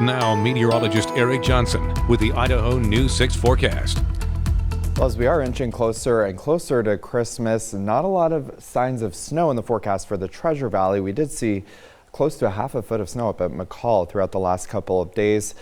Now, meteorologist Eric Johnson with the Idaho News 6 forecast. Well, as we are inching closer and closer to Christmas, not a lot of signs of snow in the forecast for the Treasure Valley. We did see close to half a foot of snow up at McCall throughout the last couple of days.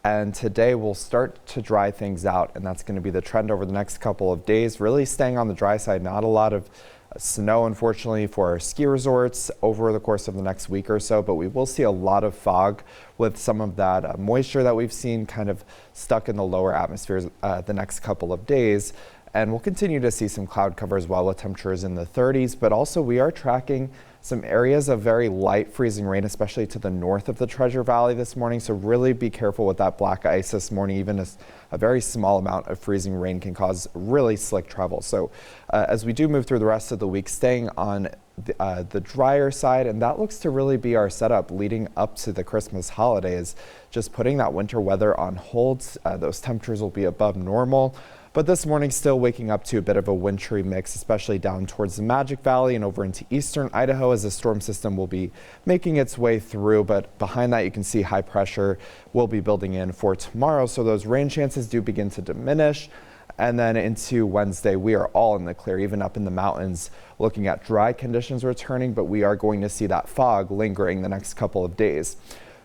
And today we'll start to dry things out, and that's going to be the trend over the next couple of days. Really staying on the dry side, not a lot of snow, unfortunately, for our ski resorts over the course of the next week or so, but we will see a lot of fog with some of that moisture that we've seen kind of stuck in the lower atmospheres the next couple of days. And we'll continue to see some cloud cover as well with temperatures in the 30s, but also we are tracking some areas of very light freezing rain, especially to the north of the Treasure Valley this morning. So really be careful with that black ice this morning. Even a very small amount of freezing rain can cause really slick travel. So as we do move through the rest of the week, staying on the drier side, and that looks to really be our setup leading up to the Christmas holidays, just putting that winter weather on hold. Those temperatures will be above normal. But this morning, still waking up to a bit of a wintry mix, especially down towards the Magic Valley and over into eastern Idaho as the storm system will be making its way through. But behind that, you can see high pressure will be building in for tomorrow. So those rain chances do begin to diminish. And then into Wednesday, we are all in the clear, even up in the mountains, looking at dry conditions returning. But we are going to see that fog lingering the next couple of days.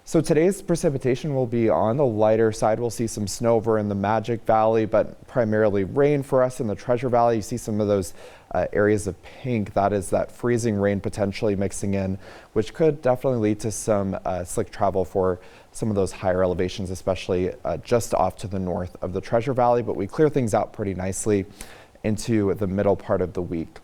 So today's precipitation will be on the lighter side. We'll see some snow over in the Magic Valley, but primarily rain for us in the Treasure Valley. You see some of those areas of pink. That is that freezing rain potentially mixing in, which could definitely lead to some slick travel for some of those higher elevations, especially just off to the north of the Treasure Valley. But we clear things out pretty nicely into the middle part of the week.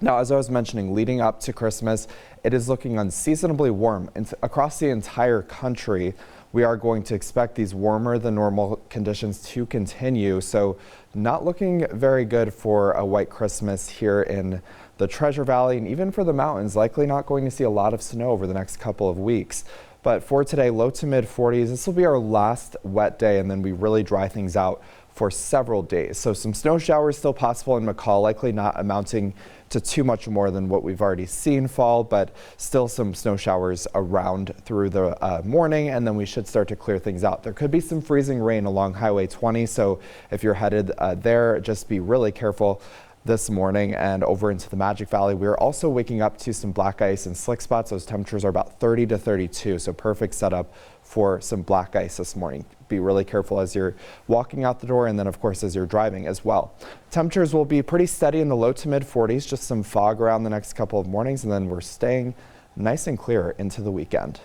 Now, as I was mentioning, leading up to Christmas, it is looking unseasonably warm across the entire country. We are going to expect these warmer than normal conditions to continue. So not looking very good for a white Christmas here in the Treasure Valley, and even for the mountains, likely not going to see a lot of snow over the next couple of weeks. But for today, low to mid 40s. This will be our last wet day, and then we really dry things out for several days. So some snow showers still possible in McCall, likely not amounting to too much more than what we've already seen fall, but still some snow showers around through the morning, and then we should start to clear things out. There could be some freezing rain along Highway 20, so if you're headed there, just be really careful this morning. And over into the Magic Valley, we're also waking up to some black ice and slick spots. Those temperatures are about 30 to 32, so perfect setup for some black ice this morning. Be really careful as you're walking out the door, and then of course as you're driving as well. Temperatures will be pretty steady in the low to mid 40s, just some fog around the next couple of mornings, and then we're staying nice and clear into the weekend.